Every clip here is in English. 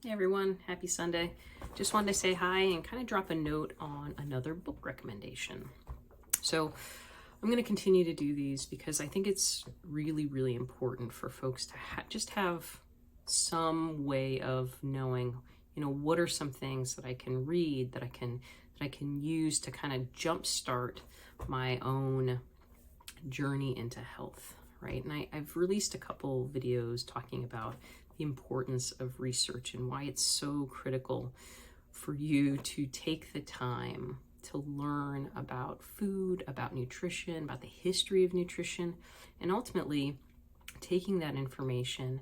Hey everyone, happy Sunday. Just wanted to say hi and kind of drop a note on another book recommendation. So I'm going to continue to do these because I think it's really, really important for folks to just have some way of knowing, what are some things that I can read, that I can use to kind of jumpstart my own journey into health, right? And I've released a couple videos talking about the importance of research and why it's so critical for you to take the time to learn about food, about nutrition, about the history of nutrition, and ultimately taking that information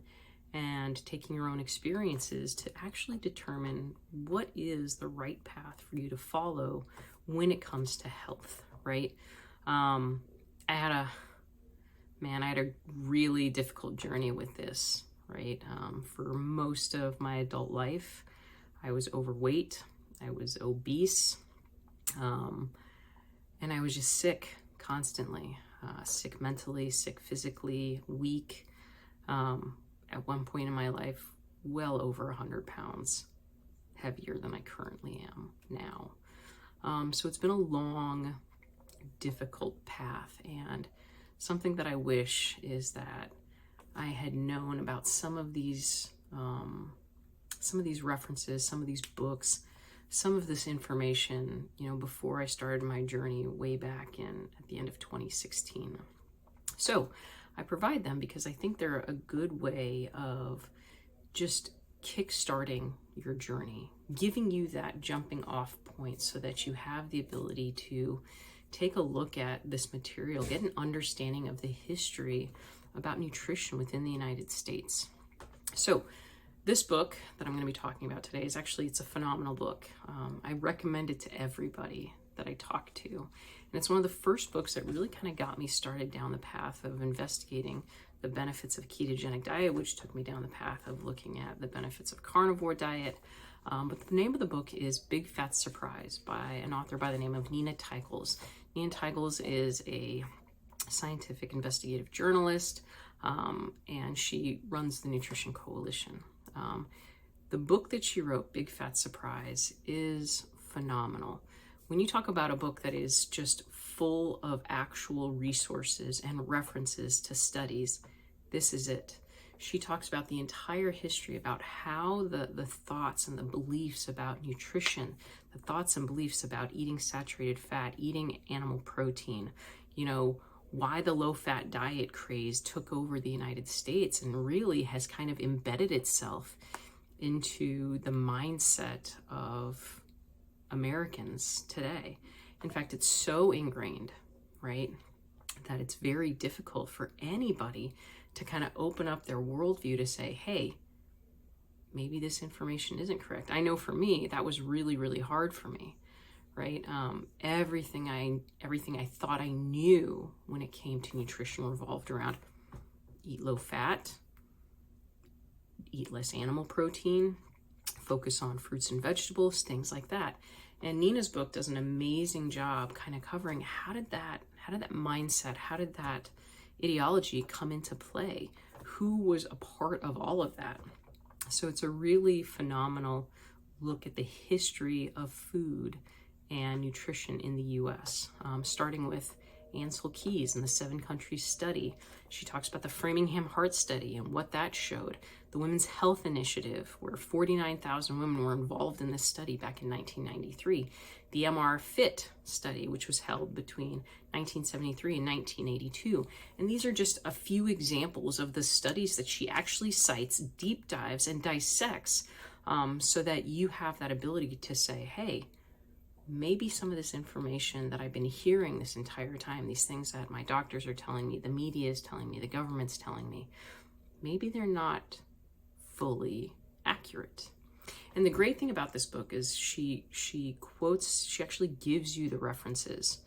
and taking your own experiences to actually determine what is the right path for you to follow when it comes to health, right? I had a really difficult journey with this, right? For most of my adult life, I was overweight, I was obese, and I was just sick constantly, sick mentally, sick physically, weak. At one point in my life, well over 100 pounds heavier than I currently am now. So it's been a long, difficult path, and something that I wish is that I had known about some of these references, some of these books, some of this information, before I started my journey way back at the end of 2016. So I provide them because I think they're a good way of just kickstarting your journey, giving you that jumping off point so that you have the ability to take a look at this material, get an understanding of the history about nutrition within the United States. So this book that I'm going to be talking about today it's a phenomenal book. I recommend it to everybody that I talk to. And it's one of the first books that really kind of got me started down the path of investigating the benefits of a ketogenic diet, which took me down the path of looking at the benefits of carnivore diet. But the name of the book is Big Fat Surprise by an author by the name of Nina Teicholz. Nina Teicholz is a scientific investigative journalist, and she runs the Nutrition Coalition. The book that she wrote, Big Fat Surprise, is phenomenal. When you talk about a book that is just full of actual resources and references to studies, this is it. She talks about the entire history, about how the thoughts and the beliefs about nutrition, the thoughts and beliefs about eating saturated fat, eating animal protein, why the low-fat diet craze took over the United States and really has kind of embedded itself into the mindset of Americans today. In fact, it's so ingrained, right, that it's very difficult for anybody to kind of open up their worldview to say, hey, maybe this information isn't correct. I know for me, that was really, really hard for me, right? Everything I thought I knew when it came to nutrition revolved around eat low fat, eat less animal protein, focus on fruits and vegetables, things like that. And Nina's book does an amazing job kind of covering how did that mindset, how did that ideology come into play? Who was a part of all of that? So it's a really phenomenal look at the history of food and nutrition in the U.S., starting with Ansel Keys and the 7 Countries Study. She talks about the Framingham Heart Study and what that showed. The Women's Health Initiative, where 49,000 women were involved in this study back in 1993. The MR Fit study, which was held between 1973 and 1982. And these are just a few examples of the studies that she actually cites, deep dives, and dissects, so that you have that ability to say, hey, maybe some of this information that I've been hearing this entire time, these things that my doctors are telling me, the media is telling me, the government's telling me, maybe they're not fully accurate. And the great thing about this book is she actually gives you the references,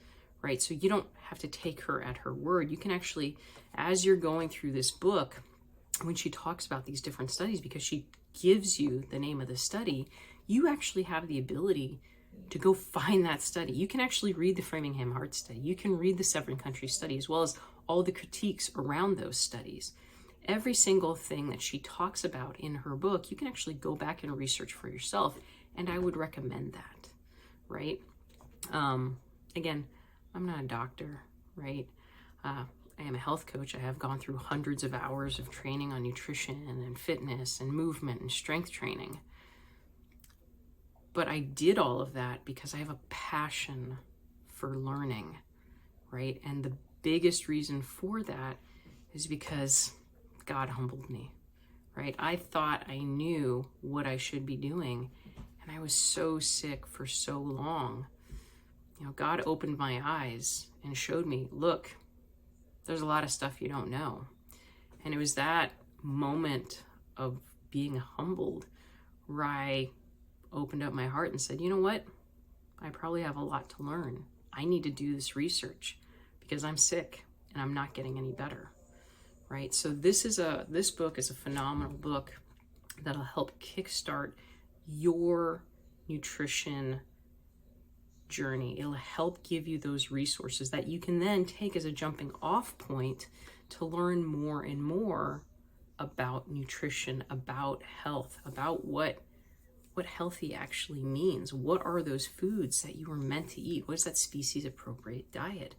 right? So you don't have to take her at her word. You can actually, as you're going through this book, when she talks about these different studies, because she gives you the name of the study, you actually have the ability to go find that study. You can actually read the Framingham Heart Study. You can read the 7 Countries Study, as well as all the critiques around those studies. Every single thing that she talks about in her book, you can actually go back and research for yourself. And I would recommend that, right? Again, I'm not a doctor, right? I am a health coach. I have gone through hundreds of hours of training on nutrition and fitness and movement and strength training. But I did all of that because I have a passion for learning, right? And the biggest reason for that is because God humbled me, right? I thought I knew what I should be doing, and I was so sick for so long. You know, God opened my eyes and showed me, look, there's a lot of stuff you don't know. And it was that moment of being humbled where I opened up my heart and said, you know what? I probably have a lot to learn. I need to do this research because I'm sick and I'm not getting any better, right? So this book is a phenomenal book that'll help kickstart your nutrition journey. It'll help give you those resources that you can then take as a jumping off point to learn more and more about nutrition, about health, about what healthy actually means. What are those foods that you were meant to eat? What is that species appropriate diet?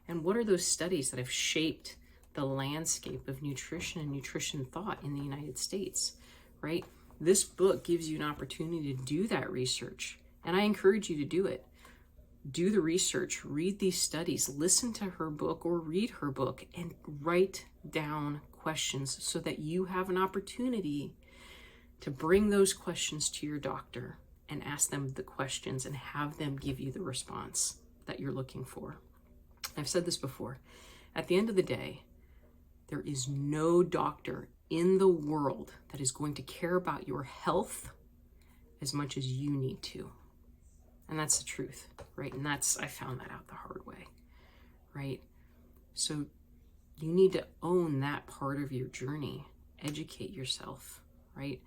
And what are those studies that have shaped the landscape of nutrition and nutrition thought in the United States, right? This book gives you an opportunity to do that research, and I encourage you to do it. Do the research, read these studies, listen to her book or read her book, and write down questions so that you have an opportunity to bring those questions to your doctor and ask them the questions and have them give you the response that you're looking for. I've said this before. At the end of the day, there is no doctor in the world that is going to care about your health as much as you need to. And that's the truth, right? And I found that out the hard way, right? So you need to own that part of your journey, educate yourself, right?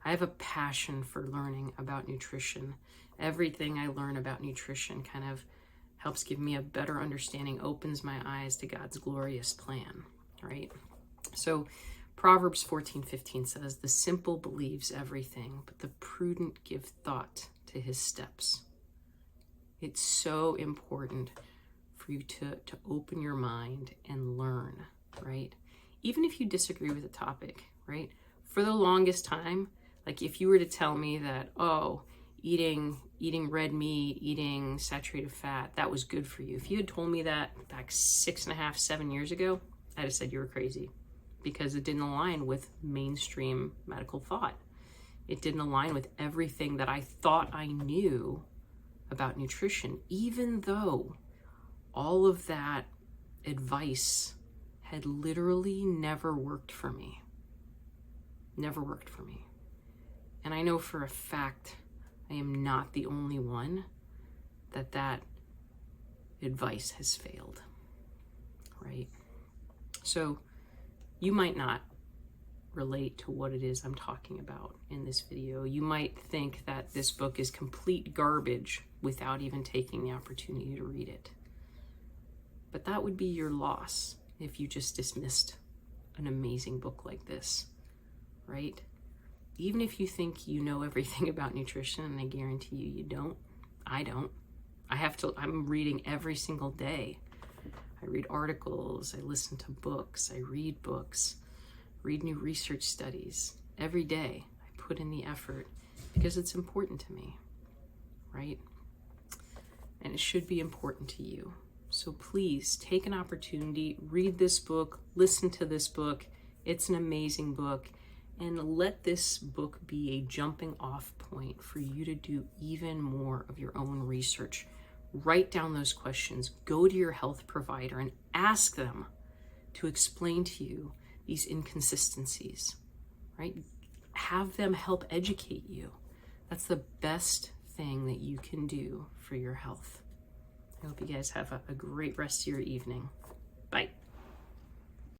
I have a passion for learning about nutrition. Everything I learn about nutrition kind of helps give me a better understanding, opens my eyes to God's glorious plan, right? So Proverbs 14:15 says, the simple believes everything, but the prudent give thought to his steps. It's so important for you to open your mind and learn, right? Even if you disagree with the topic, right? For the longest time, like if you were to tell me that, oh, eating red meat, eating saturated fat, that was good for you. If you had told me that back 6.5, 7 years ago, I'd have said you were crazy because it didn't align with mainstream medical thought. It didn't align with everything that I thought I knew about nutrition, even though all of that advice had literally never worked for me. Never worked for me. And I know for a fact I am not the only one that advice has failed, right? So you might not relate to what it is I'm talking about in this video. You might think that this book is complete garbage without even taking the opportunity to read it. But that would be your loss if you just dismissed an amazing book like this, right? Even if you think you know everything about nutrition, and I guarantee you don't, I don't. I'm reading every single day. I read articles, I listen to books, I read books, read new research studies. Every day I put in the effort because it's important to me, right? And it should be important to you. So please take an opportunity, read this book, listen to this book. It's an amazing book. And let this book be a jumping off point for you to do even more of your own research. Write down those questions, go to your health provider and ask them to explain to you these inconsistencies, right? Have them help educate you. That's the best thing that you can do for your health. I hope you guys have a great rest of your evening. Bye.